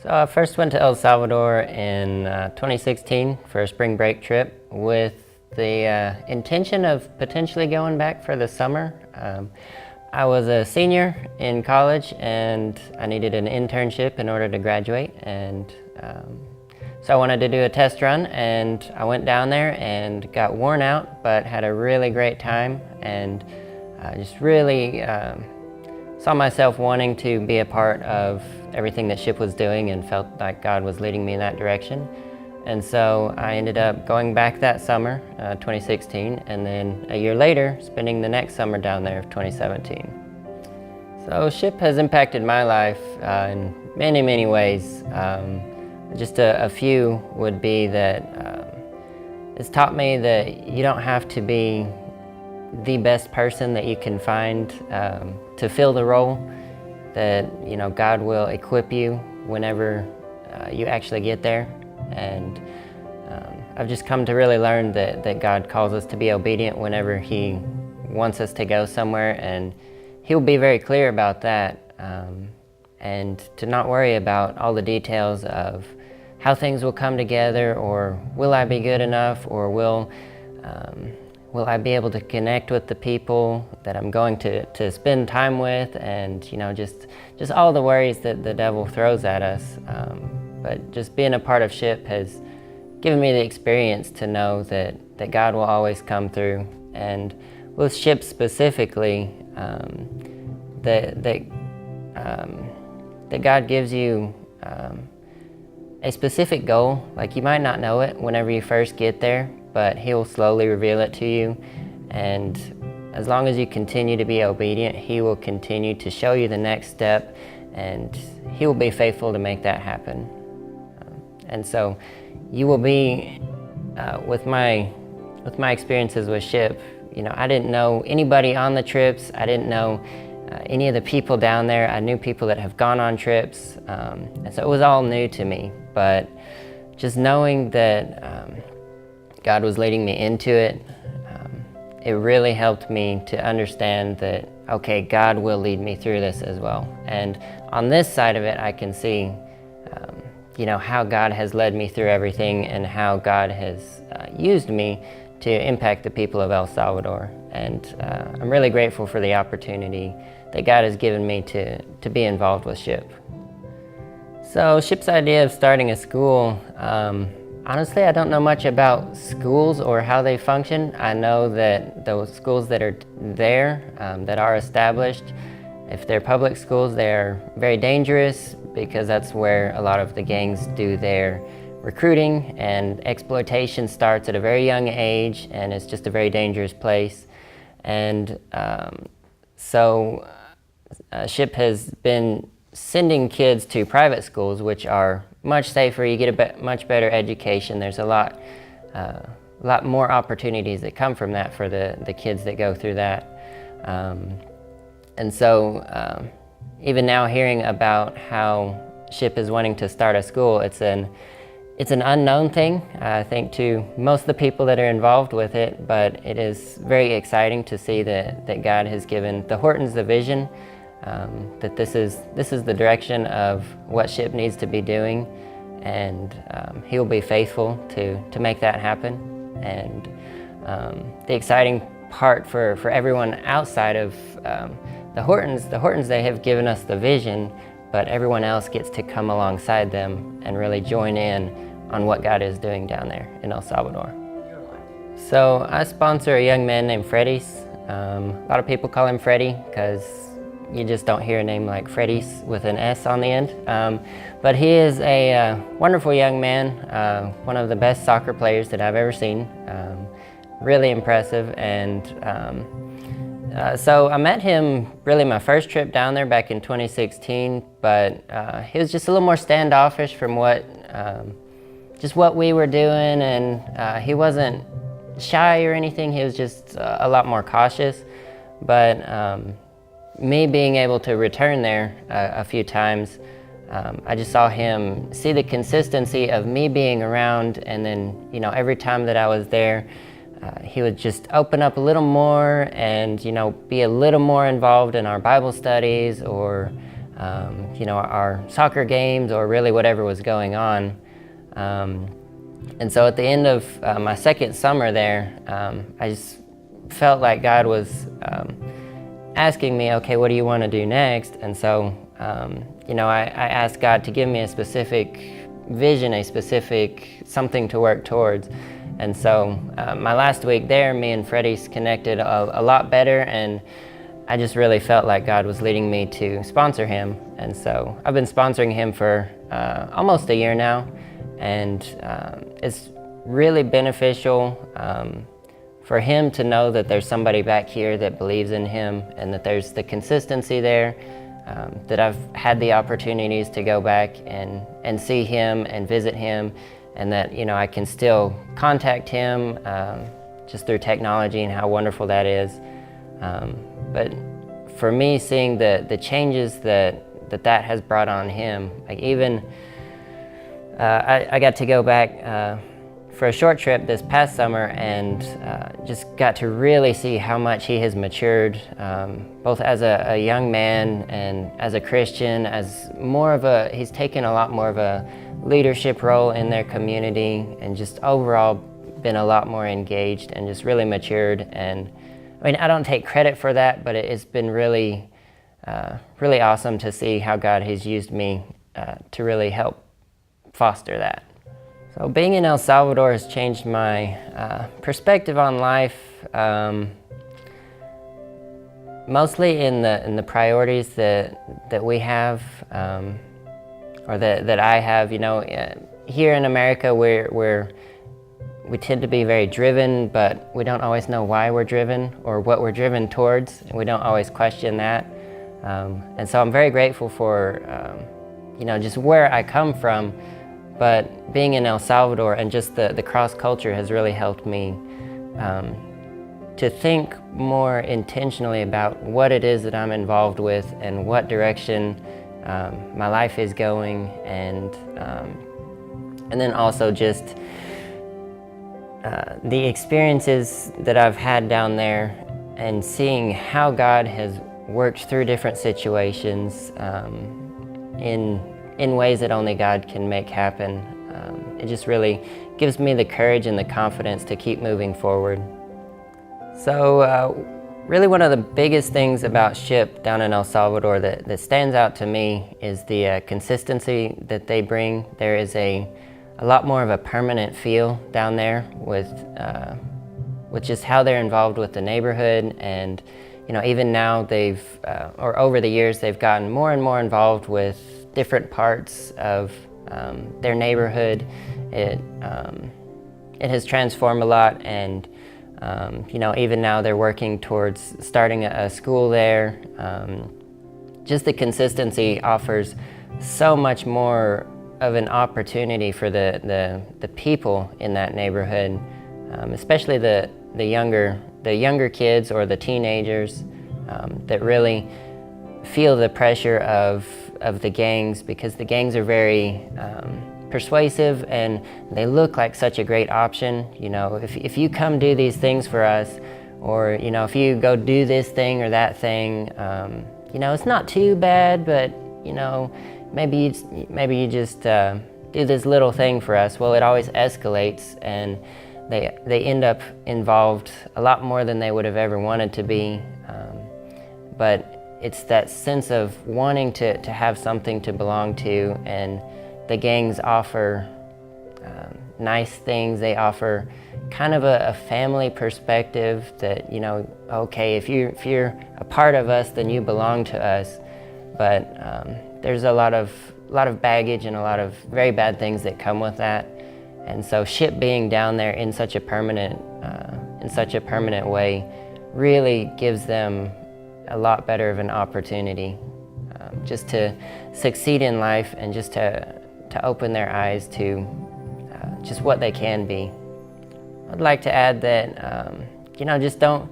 So I first went to El Salvador in 2016 for a spring break trip with the intention of potentially going back for the summer. I was a senior in college and I needed an internship in order to graduate, and so I wanted to do a test run, and I went down there and got worn out but had a really great time, and just really saw myself wanting to be a part of everything that SHIP was doing and felt like God was leading me in that direction. And so I ended up going back that summer, 2016, and then a year later spending the next summer down there of 2017. So SHIP has impacted my life in many, many ways. Just a few would be that it's taught me that you don't have to be the best person that you can find to fill the role, that God will equip you whenever you actually get there. And I've just come to really learn that God calls us to be obedient whenever He wants us to go somewhere, and He'll be very clear about that, and to not worry about all the details of how things will come together, or will I be good enough, or will I be able to connect with the people that I'm going to spend time with, and just all the worries that the devil throws at us. But just being a part of SHIP has given me the experience to know that God will always come through. And with SHIP specifically, that God gives you a specific goal. Like, you might not know it whenever you first get there, but He'll slowly reveal it to you. And as long as you continue to be obedient, He will continue to show you the next step, and He will be faithful to make that happen. And so you will be, with my experiences with SHIP, I didn't know anybody on the trips. I didn't know any of the people down there. I knew people that have gone on trips, and so it was all new to me. But just knowing that God was leading me into it, it really helped me to understand that, okay, God will lead me through this as well. And on this side of it, I can see how God has led me through everything, and how God has used me to impact the people of El Salvador. And I'm really grateful for the opportunity that God has given me to be involved with SHIP. So SHIP's idea of starting a school, honestly, I don't know much about schools or how they function. I know that those schools that are there, that are established, if they're public schools, they're very dangerous, because that's where a lot of the gangs do their recruiting, and exploitation starts at a very young age, and it's just a very dangerous place. And so SHIP has been sending kids to private schools, which are much safer. You get a much better education. There's a lot more opportunities that come from that for the kids that go through that. And so even now, hearing about how SHIP is wanting to start a school, it's an unknown thing, I think, to most of the people that are involved with it, but it is very exciting to see that God has given the Hortons the vision, that this is the direction of what SHIP needs to be doing, and He'll be faithful to make that happen. And the exciting part for everyone outside of the Hortons, they have given us the vision, but everyone else gets to come alongside them and really join in on what God is doing down there in El Salvador. So I sponsor a young man named Freddy's. A lot of people call him Freddy because you just don't hear a name like Freddy's with an S on the end. But he is a wonderful young man, one of the best soccer players that I've ever seen. Really impressive. And so I met him really my first trip down there back in 2016, but he was just a little more standoffish from what we were doing, and he wasn't shy or anything. He was just a lot more cautious. But me being able to return there a few times, I just saw him see the consistency of me being around, and then every time that I was there, he would just open up a little more and be a little more involved in our Bible studies, or our soccer games or really whatever was going on. And so at the end of my second summer there, I just felt like God was asking me, okay, what do you want to do next? And so, I asked God to give me a specific vision, a specific something to work towards. And so my last week there, me and Freddie connected a lot better, and I just really felt like God was leading me to sponsor him. And so I've been sponsoring him for almost a year now, and it's really beneficial for him to know that there's somebody back here that believes in him, and that there's the consistency there, that I've had the opportunities to go back and see him and visit him, and that I can still contact him just through technology, and how wonderful that is. But for me, seeing the changes that has brought on him, like even I got to go back for a short trip this past summer, and just got to really see how much he has matured, both as a young man and as a Christian, as he's taken a lot more of a leadership role in their community, and just overall been a lot more engaged and just really matured. And I don't take credit for that, but it's been really, really awesome to see how God has used me to really help foster that. So being in El Salvador has changed my perspective on life, mostly in the priorities that we have, or that I have. Here in America, we tend to be very driven, but we don't always know why we're driven or what we're driven towards, and we don't always question that. And so I'm very grateful for just where I come from. But being in El Salvador and just the cross culture has really helped me to think more intentionally about what it is that I'm involved with and what direction my life is going, and then also just the experiences that I've had down there, and seeing how God has worked through different situations in ways that only God can make happen. It just really gives me the courage and the confidence to keep moving forward. So really one of the biggest things about SHIP down in El Salvador that stands out to me is the consistency that they bring. There is a lot more of a permanent feel down there with just how they're involved with the neighborhood. And even now or over the years, they've gotten more and more involved with different parts of their neighborhood. It has transformed a lot, and even now they're working towards starting a school there. Just the consistency offers so much more of an opportunity for the people in that neighborhood, especially the younger kids or the teenagers that really feel the pressure of the gangs, because the gangs are very persuasive, and they look like such a great option. If you come do these things for us, or if you go do this thing or that thing, it's not too bad, but maybe you just do this little thing for us. Well, it always escalates, and they end up involved a lot more than they would have ever wanted to be. But it's that sense of wanting to have something to belong to, and the gangs offer nice things. They offer kind of a family perspective that, okay, if you're a part of us, then you belong to us. But there's a lot of baggage and a lot of very bad things that come with that. And so SHIP being down there in such a permanent way really gives them a lot better of an opportunity just to succeed in life, and just to open their eyes to just what they can be. I'd like to add that just don't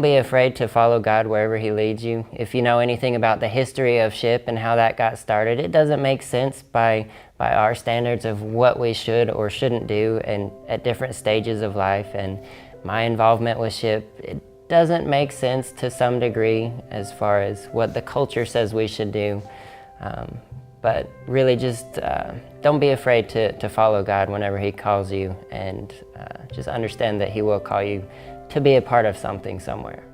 be afraid to follow God wherever He leads you. If you know anything about the history of SHIP and how that got started, it doesn't make sense by our standards of what we should or shouldn't do and at different stages of life. And my involvement with SHIP, doesn't make sense to some degree as far as what the culture says we should do. But really just don't be afraid to follow God whenever He calls you, and just understand that He will call you to be a part of something somewhere.